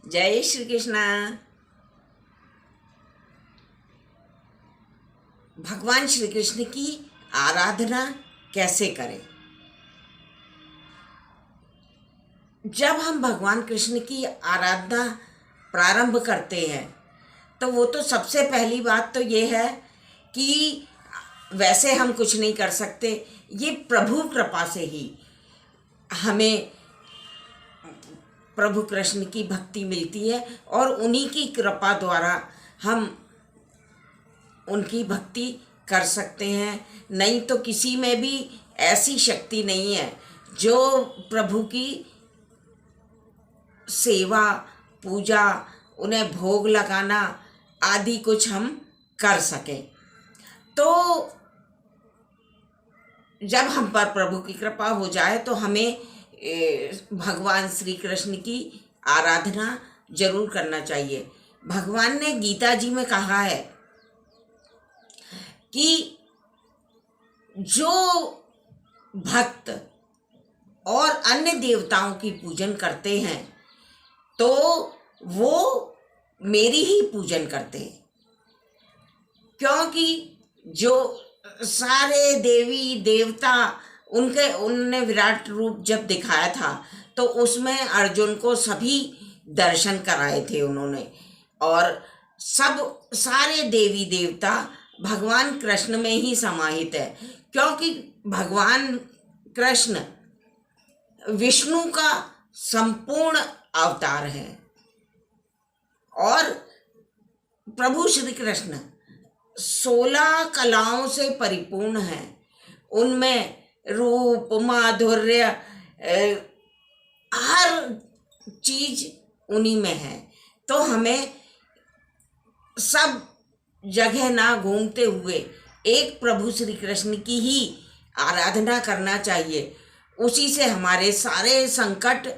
जय श्री कृष्णा। भगवान श्री कृष्ण की आराधना कैसे करें? जब हम भगवान कृष्ण की आराधना प्रारंभ करते हैं तो वो तो सबसे पहली बात तो ये है कि वैसे हम कुछ नहीं कर सकते, ये प्रभु कृपा से ही हमें प्रभु कृष्ण की भक्ति मिलती है और उन्हीं की कृपा द्वारा हम उनकी भक्ति कर सकते हैं। नहीं तो किसी में भी ऐसी शक्ति नहीं है जो प्रभु की सेवा, पूजा, उन्हें भोग लगाना आदि कुछ हम कर सकें। तो जब हम पर प्रभु की कृपा हो जाए तो हमें भगवान श्री कृष्ण की आराधना जरूर करना चाहिए। भगवान ने गीता जी में कहा है कि जो भक्त और अन्य देवताओं की पूजन करते हैं तो वो मेरी ही पूजन करते हैं, क्योंकि जो सारे देवी देवता उनने विराट रूप जब दिखाया था तो उसमें अर्जुन को सभी दर्शन कराए थे उन्होंने, और सब सारे देवी देवता भगवान कृष्ण में ही समाहित है, क्योंकि भगवान कृष्ण विष्णु का संपूर्ण अवतार है और प्रभु श्री कृष्ण 16 कलाओं से परिपूर्ण है। उनमें रूप, माधुर्य, हर चीज उन्हीं में है। तो हमें सब जगह ना घूमते हुए एक प्रभु श्री कृष्ण की ही आराधना करना चाहिए। उसी से हमारे सारे संकट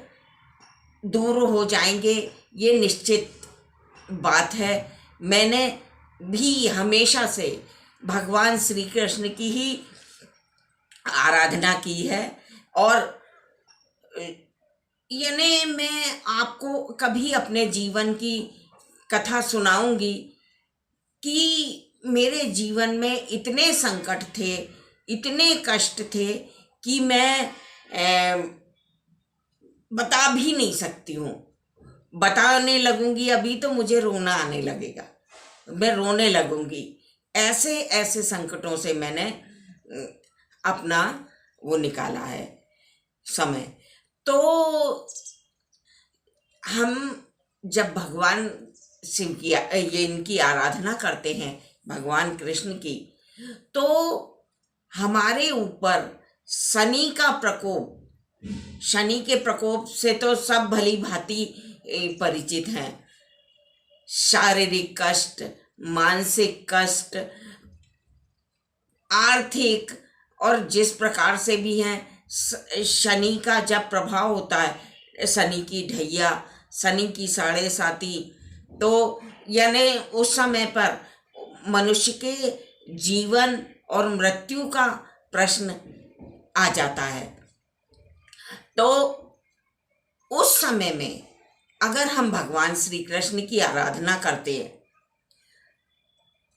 दूर हो जाएंगे, ये निश्चित बात है। मैंने भी हमेशा से भगवान श्री कृष्ण की ही आराधना की है और यानी मैं आपको कभी अपने जीवन की कथा सुनाऊंगी कि मेरे जीवन में इतने संकट थे, इतने कष्ट थे कि मैं बता भी नहीं सकती हूँ। बताने लगूंगी अभी तो मुझे रोना आने लगेगा, मैं रोने लगूंगी। ऐसे ऐसे संकटों से मैंने अपना वो निकाला है समय। तो हम जब भगवान शिव की ये इनकी आराधना करते हैं, भगवान कृष्ण की, तो हमारे ऊपर शनि का प्रकोप, शनि के प्रकोप से तो सब भली भांति परिचित हैं। शारीरिक कष्ट, मानसिक कष्ट, आर्थिक, और जिस प्रकार से भी हैं, शनि का जब प्रभाव होता है, शनि की ढैया, शनि की साढ़े साती, तो यानी उस समय पर मनुष्य के जीवन और मृत्यु का प्रश्न आ जाता है। तो उस समय में अगर हम भगवान श्री कृष्ण की आराधना करते हैं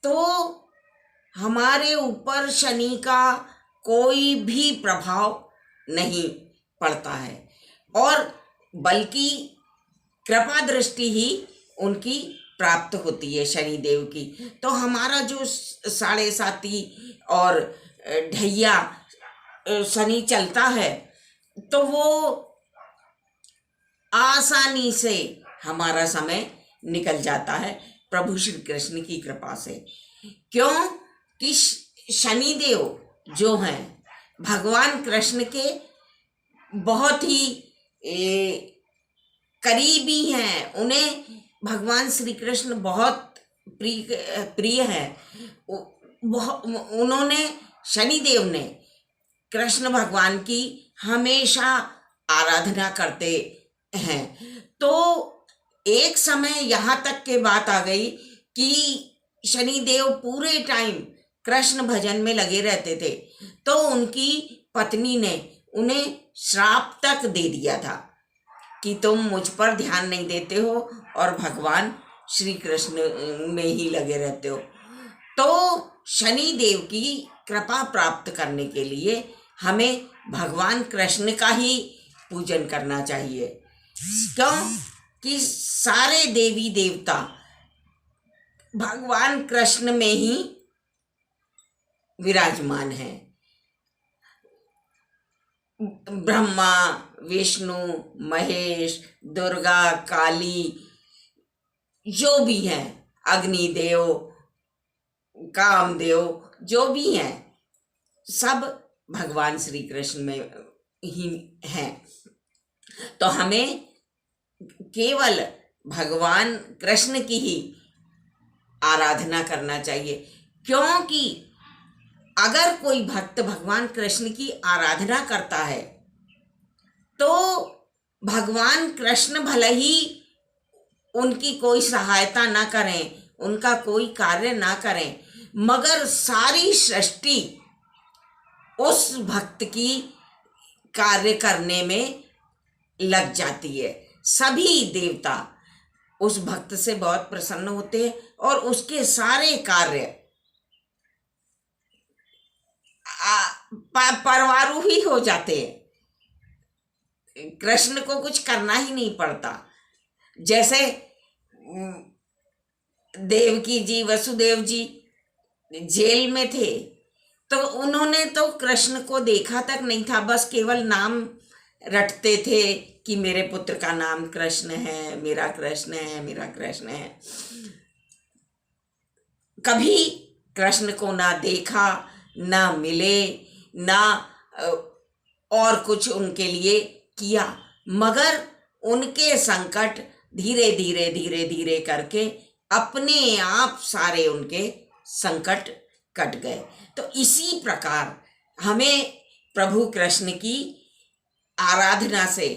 तो हमारे ऊपर शनि का कोई भी प्रभाव नहीं पड़ता है और बल्कि कृपा दृष्टि ही उनकी प्राप्त होती है शनि देव की। तो हमारा जो साढ़े साती और ढैया शनि चलता है तो वो आसानी से हमारा समय निकल जाता है प्रभु श्री कृष्ण की कृपा से। क्यों कि शनि देव जो हैं भगवान कृष्ण के बहुत ही करीबी हैं, उन्हें भगवान श्री कृष्ण बहुत प्रिय है। उन्होंने, शनिदेव ने कृष्ण भगवान की हमेशा आराधना करते हैं। तो एक समय यहाँ तक के बात आ गई कि शनिदेव पूरे टाइम कृष्ण भजन में लगे रहते थे, तो उनकी पत्नी ने उन्हें श्राप तक दे दिया था कि तुम मुझ पर ध्यान नहीं देते हो और भगवान श्री कृष्ण में ही लगे रहते हो। तो शनि देव की कृपा प्राप्त करने के लिए हमें भगवान कृष्ण का ही पूजन करना चाहिए। क्यों कि सारे देवी देवता भगवान कृष्ण में ही विराजमान हैं। ब्रह्मा, विष्णु, महेश, दुर्गा, काली, जो भी हैं, अग्निदेव, कामदेव, जो भी हैं, सब भगवान श्री कृष्ण में ही हैं। तो हमें केवल भगवान कृष्ण की ही आराधना करना चाहिए। क्योंकि अगर कोई भक्त भगवान कृष्ण की आराधना करता है तो भगवान कृष्ण भले ही उनकी कोई सहायता ना करें, उनका कोई कार्य ना करें, मगर सारी सृष्टि उस भक्त की कार्य करने में लग जाती है। सभी देवता उस भक्त से बहुत प्रसन्न होते हैं और उसके सारे कार्य परवारू ही हो जाते हैं। कृष्ण को कुछ करना ही नहीं पड़ता। जैसे देवकी जी, वसुदेव जी जेल में थे तो उन्होंने तो कृष्ण को देखा तक नहीं था, बस केवल नाम रटते थे कि मेरे पुत्र का नाम कृष्ण है, मेरा कृष्ण है, मेरा कृष्ण है। कभी कृष्ण को ना देखा, ना मिले, ना और कुछ उनके लिए किया, मगर उनके संकट धीरे धीरे धीरे धीरे करके अपने आप सारे उनके संकट कट गए। तो इसी प्रकार हमें प्रभु कृष्ण की आराधना से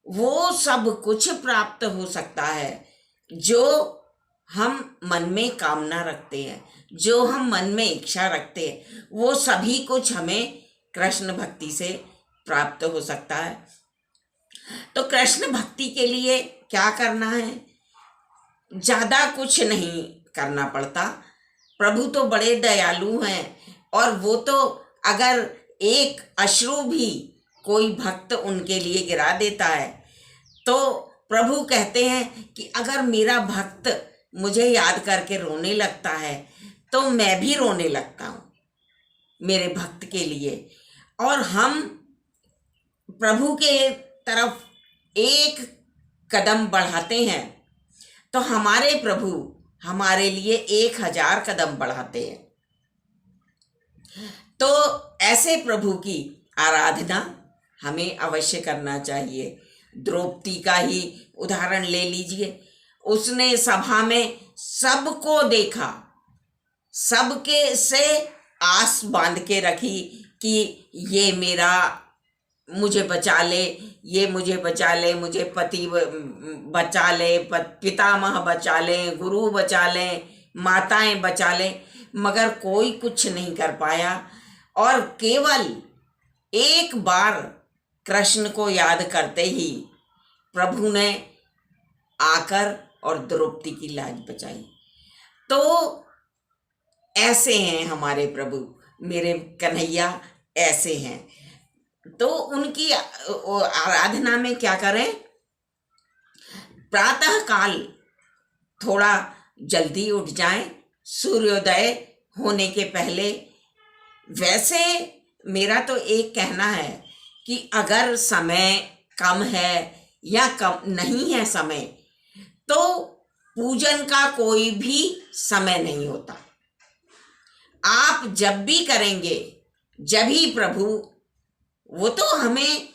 वो सब कुछ प्राप्त हो सकता है जो हम मन में कामना रखते हैं, जो हम मन में इच्छा रखते हैं, वो सभी कुछ हमें कृष्ण भक्ति से प्राप्त हो सकता है। तो कृष्ण भक्ति के लिए क्या करना है? ज़्यादा कुछ नहीं करना पड़ता। प्रभु तो बड़े दयालु हैं और वो तो अगर एक अश्रु भी कोई भक्त उनके लिए गिरा देता है तो प्रभु कहते हैं कि अगर मेरा भक्त मुझे याद करके रोने लगता है तो मैं भी रोने लगता हूँ मेरे भक्त के लिए। और हम प्रभु के तरफ एक कदम बढ़ाते हैं तो हमारे प्रभु हमारे लिए 1000 कदम बढ़ाते हैं। तो ऐसे प्रभु की आराधना हमें अवश्य करना चाहिए। द्रौपदी का ही उदाहरण ले लीजिए। उसने सभा में सबको देखा, सबके से आस बांध के रखी कि ये मेरा मुझे बचा ले, ये मुझे बचा ले, मुझे पति बचा ले, पितामह बचा ले, गुरु बचा ले, माताएं बचा ले, मगर कोई कुछ नहीं कर पाया। और केवल एक बार कृष्ण को याद करते ही प्रभु ने आकर और द्रौपदी की लाज बचाई। तो ऐसे हैं हमारे प्रभु, मेरे कन्हैया ऐसे हैं। तो उनकी आराधना में क्या करें? प्रातः काल थोड़ा जल्दी उठ जाएं, सूर्योदय होने के पहले। वैसे मेरा तो एक कहना है कि अगर समय कम है या कम नहीं है समय, तो पूजन का कोई भी समय नहीं होता। आप जब भी करेंगे, जब ही प्रभु, वो तो हमें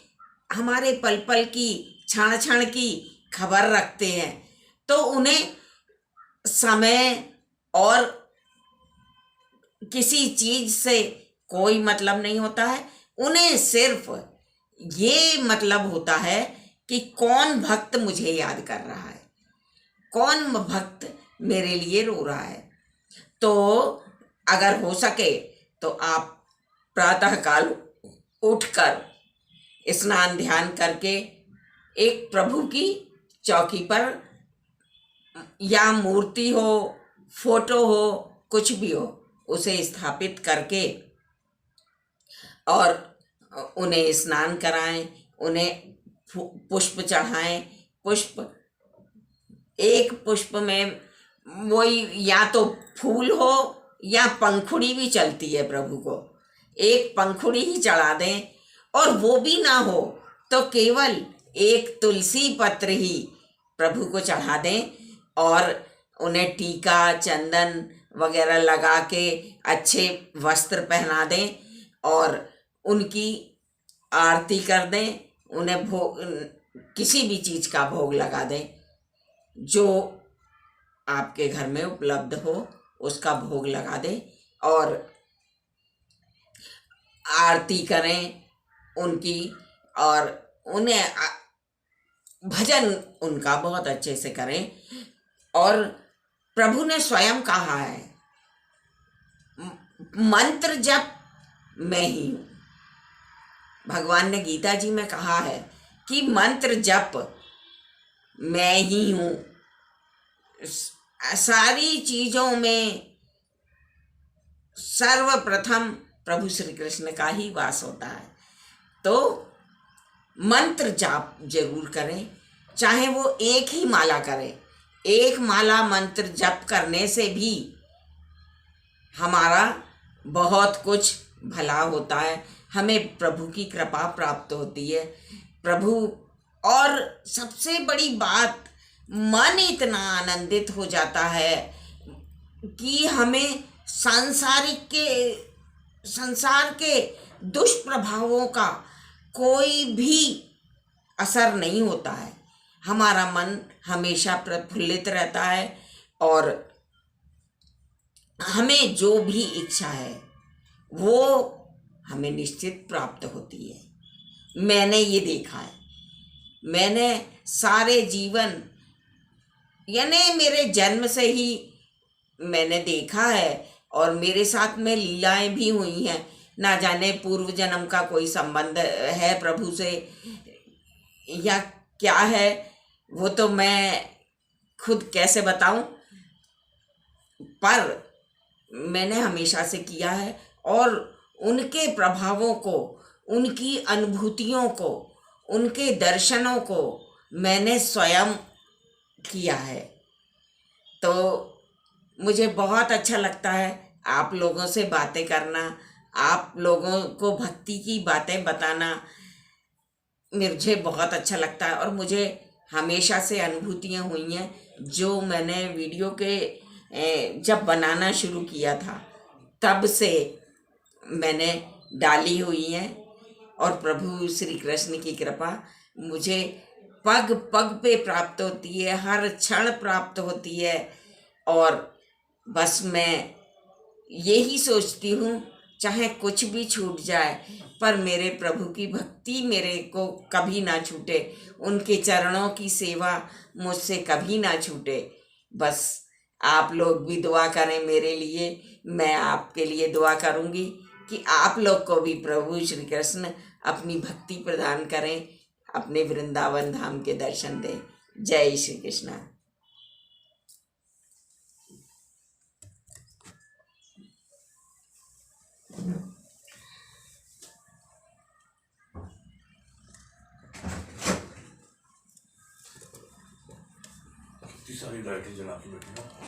हमारे पल पल की, क्षण क्षण की खबर रखते हैं, तो उन्हें समय और किसी चीज से कोई मतलब नहीं होता है। उन्हें सिर्फ ये मतलब होता है कि कौन भक्त मुझे याद कर रहा है, कौन भक्त मेरे लिए रो रहा है। तो अगर हो सके तो आप प्रातःकाल उठकर स्नान ध्यान करके एक प्रभु की चौकी पर या मूर्ति हो, फोटो हो, कुछ भी हो, उसे स्थापित करके और उन्हें स्नान कराएं, उन्हें पुष्प चढ़ाएं। पुष्प, एक पुष्प में वही या तो फूल हो या पंखुड़ी भी चलती है प्रभु को, एक पंखुड़ी ही चढ़ा दें, और वो भी ना हो तो केवल एक तुलसी पत्र ही प्रभु को चढ़ा दें और उन्हें टीका चंदन वगैरह लगा के अच्छे वस्त्र पहना दें और उनकी आरती कर दें, उन्हें भोग, किसी भी चीज़ का भोग लगा दें, जो आपके घर में उपलब्ध हो उसका भोग लगा दें और आरती करें उनकी, और उन्हें भजन उनका बहुत अच्छे से करें। और प्रभु ने स्वयं कहा है, मंत्र जप मैं ही हूँ। भगवान ने गीता जी में कहा है कि मंत्र जप मैं ही हूँ। सारी चीज़ों में सर्वप्रथम प्रभु श्री कृष्ण का ही वास होता है। तो मंत्र जाप जरूर करें, चाहे वो एक ही माला करें। एक माला मंत्र जप करने से भी हमारा बहुत कुछ भला होता है, हमें प्रभु की कृपा प्राप्त होती है। प्रभु, और सबसे बड़ी बात, मन इतना आनंदित हो जाता है कि हमें संसार के दुष्प्रभावों का कोई भी असर नहीं होता है। हमारा मन हमेशा प्रफुल्लित रहता है और हमें जो भी इच्छा है वो हमें निश्चित प्राप्त होती है। मैंने ये देखा है, मैंने सारे जीवन यानी मेरे जन्म से ही मैंने देखा है और मेरे साथ में लीलाएं भी हुई हैं। ना जाने पूर्व जन्म का कोई संबंध है प्रभु से या क्या है, वो तो मैं खुद कैसे बताऊं, पर मैंने हमेशा से किया है और उनके प्रभावों को, उनकी अनुभूतियों को, उनके दर्शनों को मैंने स्वयं किया है। तो मुझे बहुत अच्छा लगता है आप लोगों से बातें करना, आप लोगों को भक्ति की बातें बताना मुझे बहुत अच्छा लगता है। और मुझे हमेशा से अनुभूतियाँ हुई हैं, जो मैंने वीडियो के जब बनाना शुरू किया था तब से मैंने डाली हुई हैं। और प्रभु श्री कृष्ण की कृपा मुझे पग पग पे प्राप्त होती है, हर क्षण प्राप्त होती है। और बस मैं यही सोचती हूँ, चाहे कुछ भी छूट जाए पर मेरे प्रभु की भक्ति मेरे को कभी ना छूटे, उनके चरणों की सेवा मुझसे कभी ना छूटे। बस आप लोग भी दुआ करें मेरे लिए, मैं आपके लिए दुआ करूँगी कि आप लोग को भी प्रभु श्री कृष्ण अपनी भक्ति प्रदान करें, अपने वृंदावन धाम के दर्शन दें। जय श्री कृष्ण। कितनी सारी लाइटें जला के बैठी हैं।